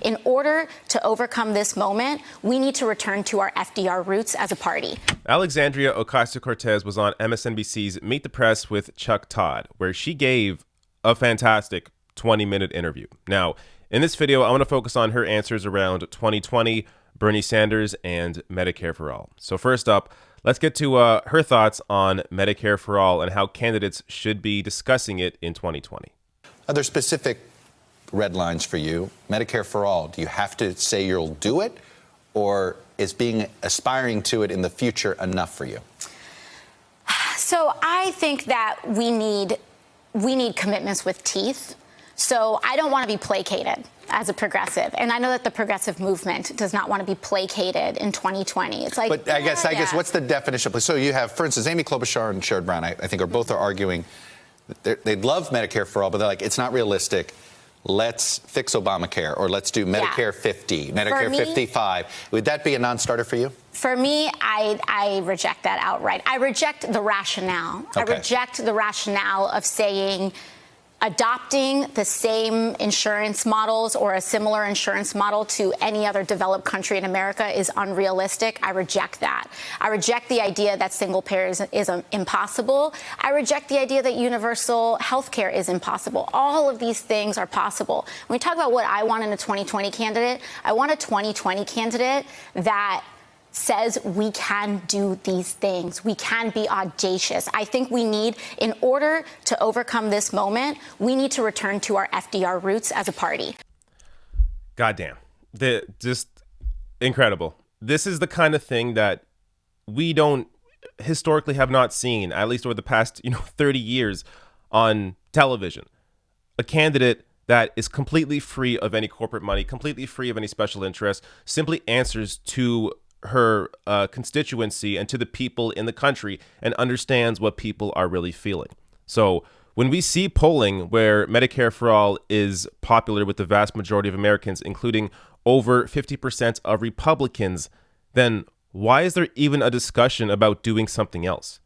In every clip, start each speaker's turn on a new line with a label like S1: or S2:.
S1: in order to overcome this moment, we need to return to our FDR roots as a party.
S2: Alexandria Ocasio-Cortez was on MSNBC's Meet the Press with Chuck Todd, where she gave a fantastic 20-minute interview. Now, in this video, I want to focus on her answers around 2020, Bernie Sanders, and Medicare-For-All. So first up, let's get to her thoughts on Medicare-For-All and how candidates should be discussing it in 2020.
S3: Are there specific red lines for you? Medicare-For-All, do you have to say you'll do it, or is aspiring to it in the future enough for you?
S1: So I think that we need commitments with teeth. So I don't want to be placated as a progressive. And I know that the progressive movement does not want to be placated in 2020. It's like,
S3: but I guess what's the definition of, so you have, for instance, Amy Klobuchar and Sherrod Brown, I think both are arguing that they'd love Medicare for all, but they're like, it's not realistic. Let's fix Obamacare, or let's do Medicare 50, Medicare 55. Would that be a non-starter for you?
S1: For me, I reject that outright. I reject the rationale.
S3: Okay.
S1: I reject the rationale of saying adopting the same insurance models or a similar insurance model to any other developed country in America is unrealistic. I reject that. I reject the idea that single payer is impossible. I reject the idea that universal health care is impossible. All of these things are possible. When we talk about what I want in a 2020 candidate, I want a 2020 candidate that says we can do these things. We can be audacious. I think we need, in order to overcome this moment, we need to return to our FDR roots as a party.
S2: Goddamn. Just incredible. This is the kind of thing that we don't historically have not seen, at least over the past 30 years on television. A candidate that is completely free of any corporate money, completely free of any special interests, simply answers to her constituency and to the people in the country and understands what people are really feeling. So when we see polling where Medicare for All is popular with the vast majority of Americans, including over 50% of Republicans, then why is there even a discussion about doing something else?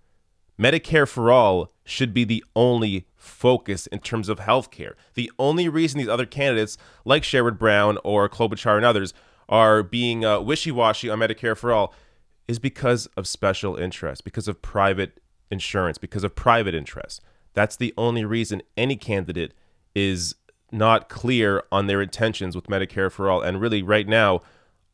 S2: Medicare for All should be the only focus in terms of healthcare. The only reason these other candidates like Sherrod Brown or Klobuchar and others are being wishy-washy on Medicare for All is because of special interests, because of private insurance, because of private interests. That's the only reason any candidate is not clear on their intentions with Medicare for All. And really, right now,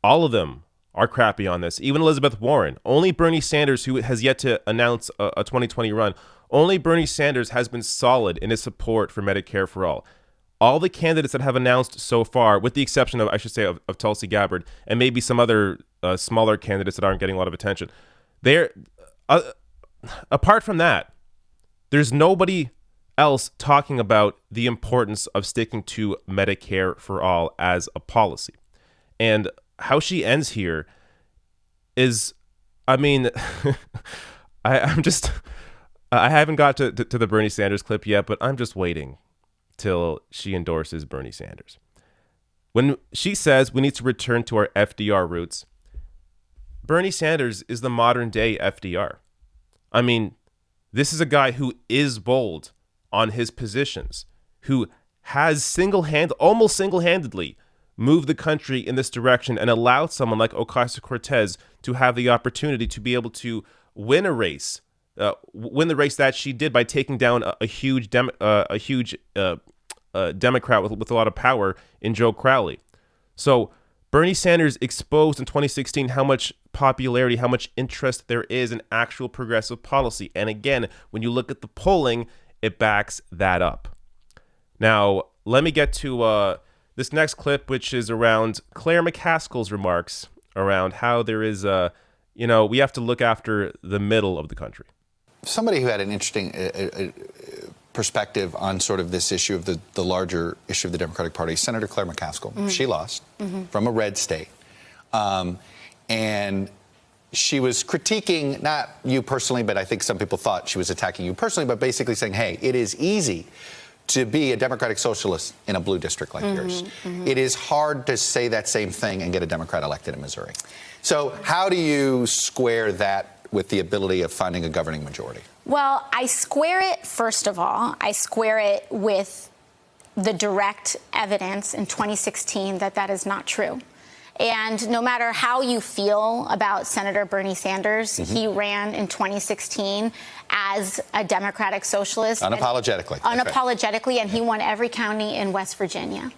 S2: all of them are crappy on this. Even Elizabeth Warren. Only Bernie Sanders, who has yet to announce a 2020 run, only Bernie Sanders has been solid in his support for Medicare for All. All the candidates that have announced so far, with the exception of, I should say, of Tulsi Gabbard and maybe some other smaller candidates that aren't getting a lot of attention, they're apart from that, there's nobody else talking about the importance of sticking to Medicare for All as a policy. And how she ends here is, I mean, I haven't got to the Bernie Sanders clip yet, but I'm just waiting till she endorses Bernie Sanders. When she says we need to return to our FDR roots, Bernie Sanders is the modern day FDR. I mean, this is a guy who is bold on his positions, who has almost single-handedly moved the country in this direction and allowed someone like Ocasio-Cortez to have the opportunity to be able to win a race, win the race that she did by taking down a huge Democrat with a lot of power in Joe Crowley. So Bernie Sanders exposed in 2016 how much popularity, how much interest there is in actual progressive policy. And again, when you look at the polling, it backs that up. Now, let me get to this next clip, which is around Claire McCaskill's remarks around how there is, we have to look after the middle of the country.
S3: Somebody who had an interesting perspective on sort of this issue of the larger issue of the Democratic Party, Senator Claire McCaskill. Mm-hmm. She lost from a red state. And she was critiquing, not you personally, but I think some people thought she was attacking you personally, but basically saying, hey, it is easy to be a Democratic socialist in a blue district like yours. Mm-hmm. It is hard to say that same thing and get a Democrat elected in Missouri. So how do you square that with the ability of finding a governing majority?
S1: Well, I square it, first of all, I square it with the direct evidence in 2016 that that is not true. And no matter how you feel about Senator Bernie Sanders, he ran in 2016 as a Democratic socialist.
S3: Unapologetically.
S1: Unapologetically, and he won every county in West Virginia.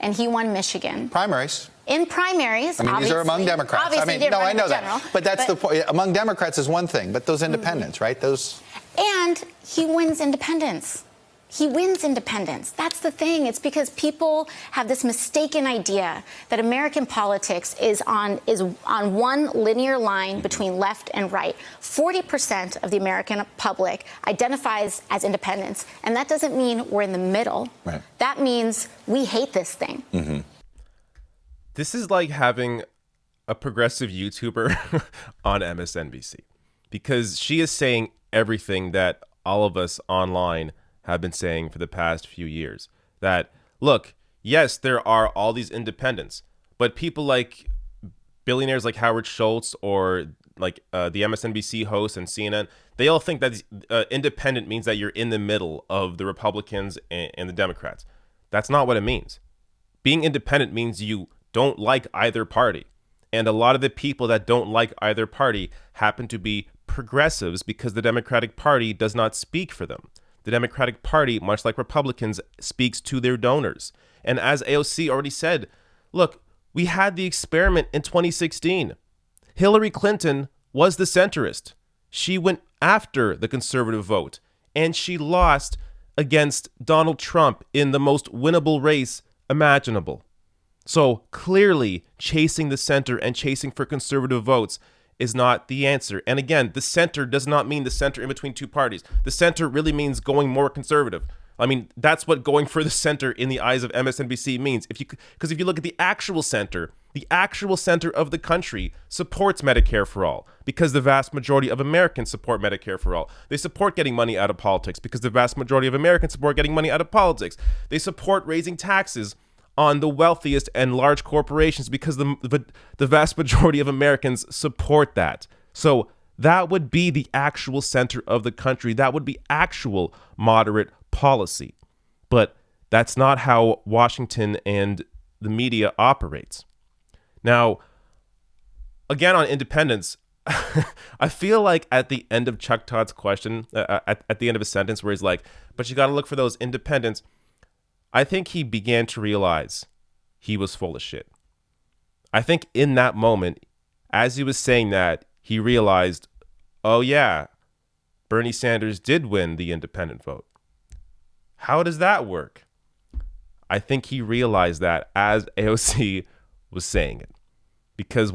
S1: And he won Michigan.
S3: Primaries.
S1: In primaries,
S3: I mean, these are among Democrats.
S1: Obviously,
S3: I mean, no, I know
S1: general,
S3: that. But that's the point. Among Democrats is one thing, but those independents, right? Those.
S1: And he wins independents. He wins independents. That's the thing. It's because people have this mistaken idea that American politics is on one linear line between left and right. 40% of the American public identifies as independents, and that doesn't mean we're in the middle.
S3: Right.
S1: That means we hate this thing.
S2: This is like having a progressive YouTuber on MSNBC, because she is saying everything that all of us online have been saying for the past few years. That, look, yes, there are all these independents, but people like billionaires like Howard Schultz or like the MSNBC host and CNN, they all think that independent means that you're in the middle of the Republicans and the Democrats. That's not what it means. Being independent means you don't like either party. And a lot of the people that don't like either party happen to be progressives because the Democratic Party does not speak for them. The Democratic Party, much like Republicans, speaks to their donors. And as AOC already said, look, we had the experiment in 2016. Hillary Clinton was the centrist. She went after the conservative vote, and she lost against Donald Trump in the most winnable race imaginable. So clearly, chasing the center and chasing for conservative votes is not the answer. And again, the center does not mean the center in between two parties. The center really means going more conservative. I mean, that's what going for the center in the eyes of MSNBC means. Because if you look at the actual center of the country supports Medicare-For-All because the vast majority of Americans support Medicare-For-All. They support getting money out of politics because the vast majority of Americans support getting money out of politics. They support raising taxes on the wealthiest and large corporations because the vast majority of Americans support that. So that would be the actual center of the country. That would be actual moderate policy. But that's not how Washington and the media operates. Now, again, on independence, I feel like at the end of Chuck Todd's question, at the end of his sentence where he's like, but you got to look for those independents, I think he began to realize he was full of shit. I think in that moment, as he was saying that, he realized, oh yeah, Bernie Sanders did win the independent vote. How does that work? I think he realized that as AOC was saying it. Because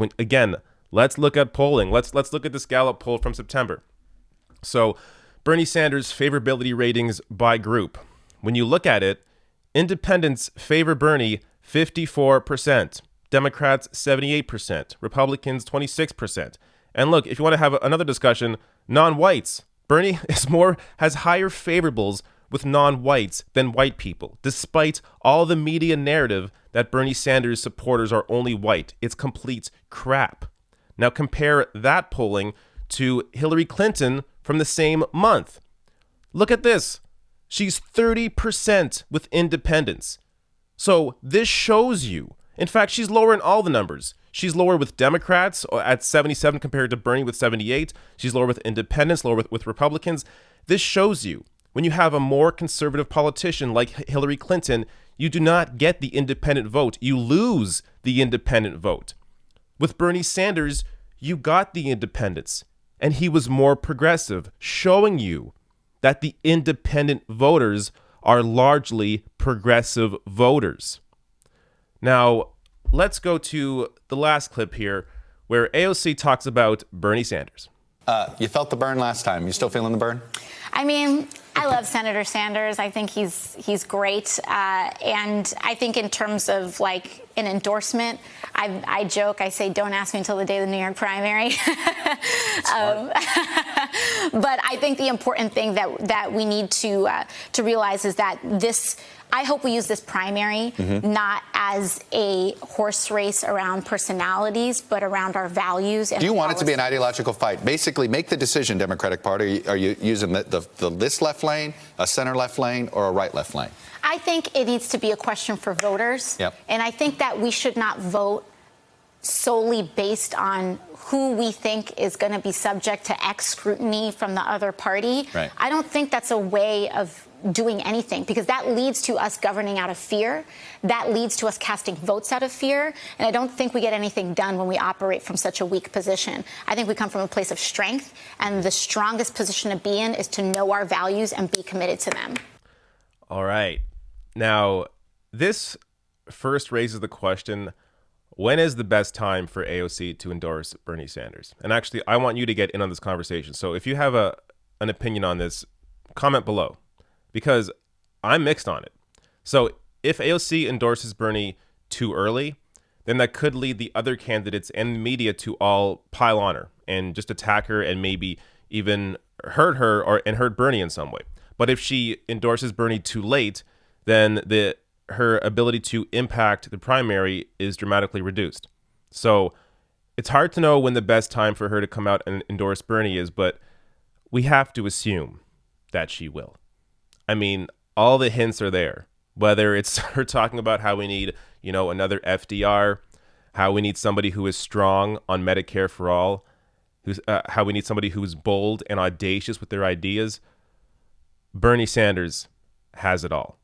S2: let's look at polling. Let's look at this Gallup poll from September. So Bernie Sanders' favorability ratings by group. When you look at it, independents favor Bernie 54%, Democrats 78%, Republicans 26%. And look, if you want to have another discussion, non-whites, Bernie has higher favorables with non-whites than white people, despite all the media narrative that Bernie Sanders supporters are only white. It's complete crap. Now compare that polling to Hillary Clinton from the same month. Look at this. She's 30% with independents. So this shows you, in fact, she's lower in all the numbers. She's lower with Democrats at 77 compared to Bernie with 78. She's lower with independents, lower with Republicans. This shows you, when you have a more conservative politician like Hillary Clinton, you do not get the independent vote. You lose the independent vote. With Bernie Sanders, you got the independents, and he was more progressive, showing you that the independent voters are largely progressive voters. Now, let's go to the last clip here where AOC talks about Bernie Sanders.
S3: You felt the burn last time. You still feeling the burn?
S1: I mean, I love Senator Sanders. I think he's great. And I think in terms of like an endorsement, I joke, I say, don't ask me until the day of the New York primary. But I think the important thing that we need to realize is that I hope we use this primary not as a horse race around personalities, but around our values. And
S3: do you want it to be an ideological fight? Basically, make the decision, Democratic Party. Are you using the this left lane, a center left lane, or a right left lane?
S1: I think it needs to be a question for voters.
S3: Yep.
S1: And I think that we should not vote solely based on who we think is going to be subject to X scrutiny from the other party.
S3: Right.
S1: I don't think that's a way of doing anything, because that leads to us governing out of fear. That leads to us casting votes out of fear. And I don't think we get anything done when we operate from such a weak position. I think we come from a place of strength, and the strongest position to be in is to know our values and be committed to them.
S2: All right. Now, this first raises the question, when is the best time for AOC to endorse Bernie Sanders? And actually, I want you to get in on this conversation. So if you have an opinion on this, comment below, because I'm mixed on it. So if AOC endorses Bernie too early, then that could lead the other candidates and the media to all pile on her and just attack her and maybe even hurt her and hurt Bernie in some way. But if she endorses Bernie too late, then her ability to impact the primary is dramatically reduced. So it's hard to know when the best time for her to come out and endorse Bernie is, but we have to assume that she will. I mean, all the hints are there, whether it's her talking about how we need, another FDR, how we need somebody who is strong on Medicare-For-All, how we need somebody who is bold and audacious with their ideas. Bernie Sanders has it all.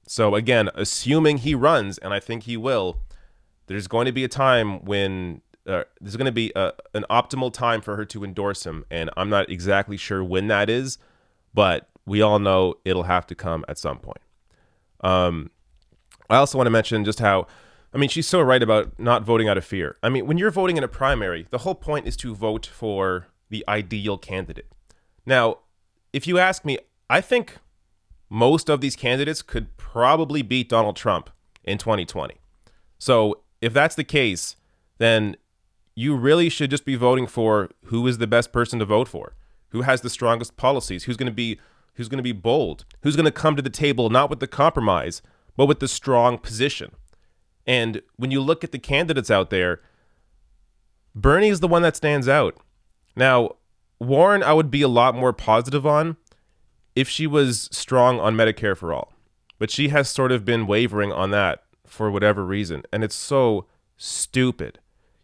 S2: So again, assuming he runs, and I think he will, there's going to be a time when there's going to be an optimal time for her to endorse him. And I'm not exactly sure when that is, but we all know it'll have to come at some point. I also want to mention just how, she's so right about not voting out of fear. When you're voting in a primary, the whole point is to vote for the ideal candidate. Now, if you ask me, I think most of these candidates could probably beat Donald Trump in 2020. So if that's the case, then you really should just be voting for who is the best person to vote for, who has the strongest policies, who's going to be bold, who's going to come to the table not with the compromise, but with the strong position. And when you look at the candidates out there, Bernie is the one that stands out. Now, Warren, I would be a lot more positive on if she was strong on Medicare-For-All. But she has sort of been wavering on that for whatever reason. And it's so stupid.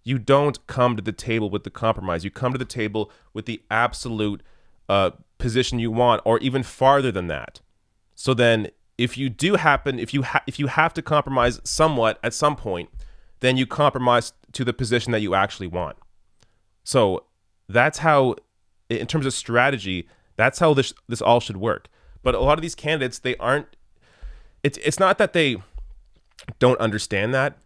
S2: You don't come to the table with the compromise. You come to the table with the absolute position you want, or even farther than that. So then if you have to compromise somewhat at some point, then you compromise to the position that you actually want. So that's how, in terms of strategy, that's how this all should work. But a lot of these candidates, it's not that they don't understand that.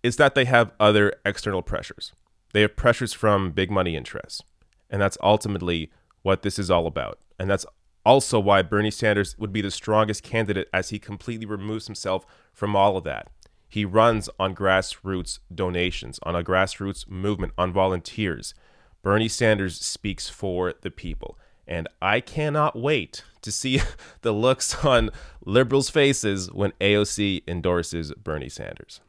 S2: It's that they have other external pressures. They have pressures from big money interests. And that's ultimately what this is all about. And that's also why Bernie Sanders would be the strongest candidate, as he completely removes himself from all of that. He runs on grassroots donations, on a grassroots movement, on volunteers. Bernie Sanders speaks for the people. And I cannot wait to see the looks on liberals' faces when AOC endorses Bernie Sanders.